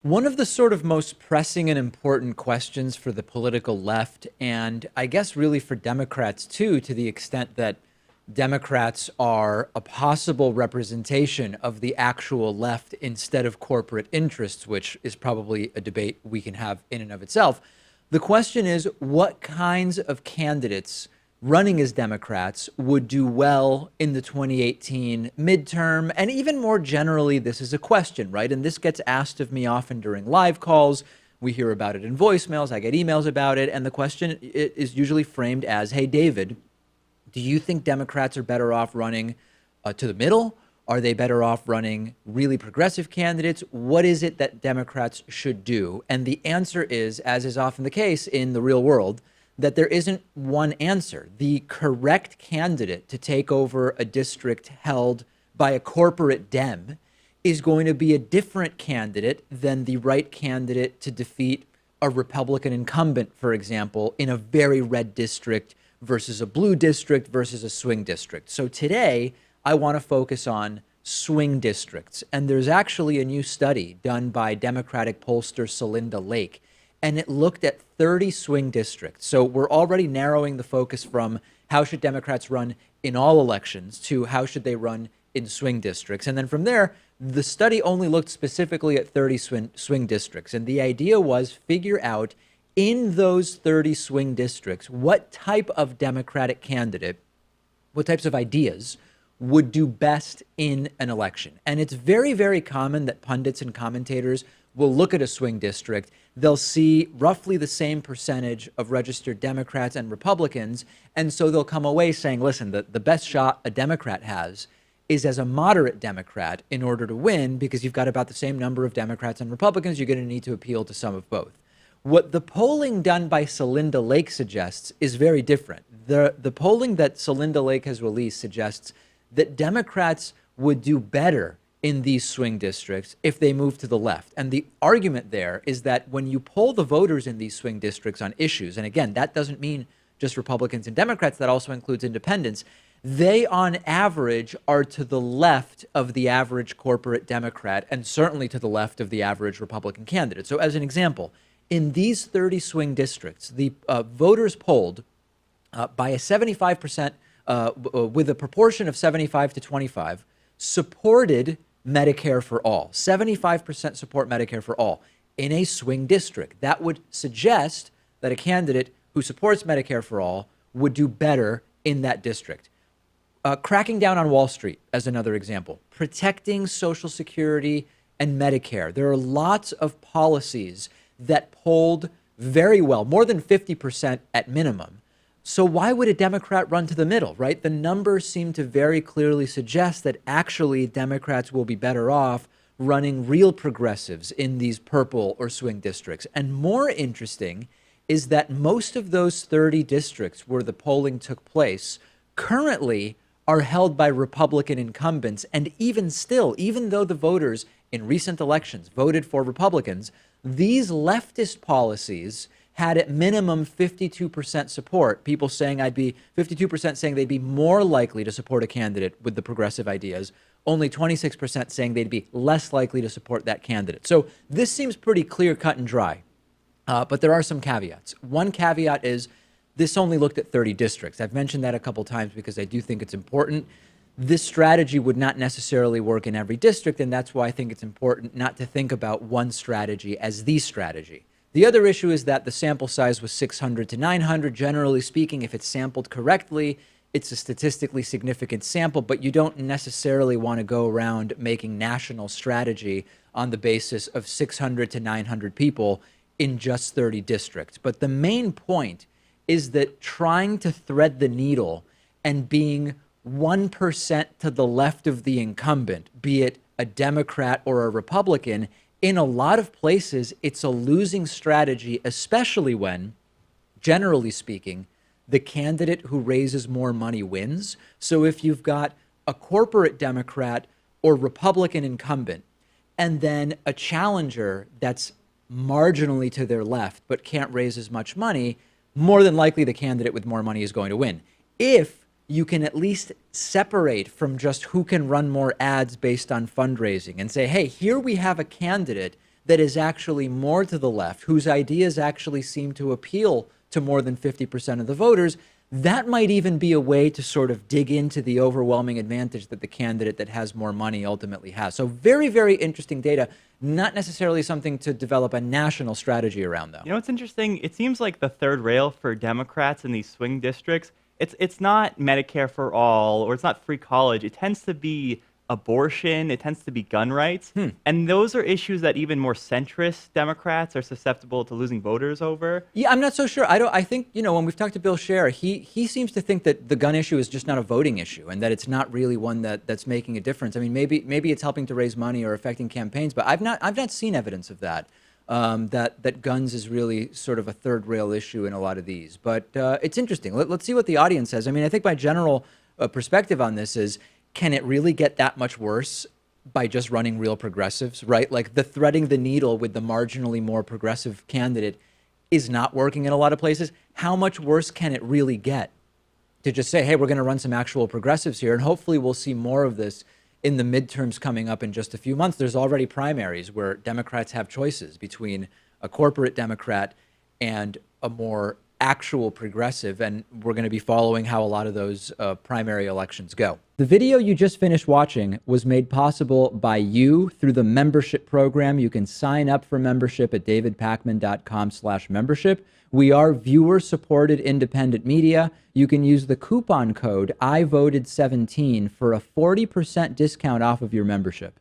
One of the sort of most pressing and important questions for the political left, and I guess really for Democrats too, to the extent that Democrats are a possible representation of the actual left instead of corporate interests, which is probably a debate we can have in and of itself. The question is, what kinds of candidates running as Democrats would do well in the 2018 midterm? And even more generally, this is a question, right? And this gets asked of me often during live calls. We hear about it in voicemails. I get emails about it. And the question is usually framed as, hey, David, do you think Democrats are better off running to the middle? Are they better off running really progressive candidates? What is it that Democrats should do? And the answer is, as is often the case in the real world, that there isn't one answer. The correct candidate to take over a district held by a corporate Dem is going to be a different candidate than the right candidate to defeat a Republican incumbent, for example, in a very red district versus a blue district versus a swing district. So today, I want to focus on swing districts. And there's actually a new study done by Democratic pollster Celinda Lake, and it looked at 30 swing districts. So we're already narrowing the focus from how should Democrats run in all elections to how should they run in swing districts. And then from there, the study only looked specifically at 30 swing districts. And the idea was figure out in those 30 swing districts, what type of Democratic candidate, what types of ideas would do best in an election. And it's very, very common that pundits and commentators will look at a swing district. They'll see roughly the same percentage of registered Democrats and Republicans. And so they'll come away saying, listen, the best shot a Democrat has is as a moderate Democrat in order to win, because you've got about the same number of Democrats and Republicans. You're going to need to appeal to some of both. What the polling done by Celinda Lake suggests is very different. The polling that Celinda Lake has released suggests that Democrats would do better in these swing districts if they move to the left. And the argument there is that when you poll the voters in these swing districts on issues, and again, that doesn't mean just Republicans and Democrats, that also includes independents, they on average are to the left of the average corporate Democrat and certainly to the left of the average Republican candidate. So as an example, in these 30 swing districts, the voters polled by a 75%, with a proportion of 75 to 25, supported Medicare for all. 75% support Medicare for all in a swing district. That would suggest that a candidate who supports Medicare for all would do better in that district. Cracking down on Wall Street, as another example. Protecting Social Security and Medicare. There are lots of policies that polled very well, more than 50% at minimum. So why would a Democrat run to the middle, right? The numbers seem to very clearly suggest that actually Democrats will be better off running real progressives in these purple or swing districts. And more interesting is that most of those 30 districts where the polling took place currently are held by Republican incumbents. And even still, even though the voters in recent elections voted for Republicans, these leftist policies had at minimum 52% support. People saying 52% saying they'd be more likely to support a candidate with the progressive ideas, only 26% saying they'd be less likely to support that candidate. So this seems pretty clear, cut and dry. But there are some caveats. One caveat is this only looked at 30 districts. I've mentioned that a couple times because I do think it's important. This strategy would not necessarily work in every district, and that's why I think it's important not to think about one strategy as the strategy. The other issue is that the sample size was 600 to 900. Generally speaking, if it's sampled correctly, it's a statistically significant sample, but you don't necessarily want to go around making national strategy on the basis of 600 to 900 people in just 30 districts. But the main point is that trying to thread the needle and being 1% to the left of the incumbent, be it a Democrat or a Republican, in a lot of places, it's a losing strategy, especially when, generally speaking, the candidate who raises more money wins. So if you've got a corporate Democrat or Republican incumbent, and then a challenger that's marginally to their left but can't raise as much money, more than likely the candidate with more money is going to win. If you can at least separate from just who can run more ads based on fundraising and say, hey, here we have a candidate that is actually more to the left, whose ideas actually seem to appeal to more than 50% of the voters, that might even be a way to sort of dig into the overwhelming advantage that the candidate that has more money ultimately has. So very, very interesting data, not necessarily something to develop a national strategy around, though. You know what's interesting? It seems like the third rail for Democrats in these swing districts, it's not Medicare for all or it's not free college. It tends to be abortion, it tends to be gun rights. And those are issues that even more centrist Democrats are susceptible to losing voters over. Yeah, I'm not so sure. I think, when we've talked to Bill Scher, he seems to think that the gun issue is just not a voting issue and that it's not really one that's making a difference. I mean, maybe it's helping to raise money or affecting campaigns, but I've not seen evidence of that. That guns is really sort of a third rail issue in a lot of these. But it's interesting. Let's see what the audience says. I mean, I think my general perspective on this is, can it really get that much worse by just running real progressives, right? Like the threading the needle with the marginally more progressive candidate is not working in a lot of places. How much worse can it really get to just say, hey, we're going to run some actual progressives here, and hopefully we'll see more of this in the midterms coming up in just a few months. There's already primaries where Democrats have choices between a corporate Democrat and a more actual progressive, and we're going to be following how a lot of those primary elections go. The video you just finished watching was made possible by you through the membership program. You can sign up for membership at davidpakman.com/membership. We are viewer-supported independent media. You can use the coupon code IVoted17 for a 40% discount off of your membership.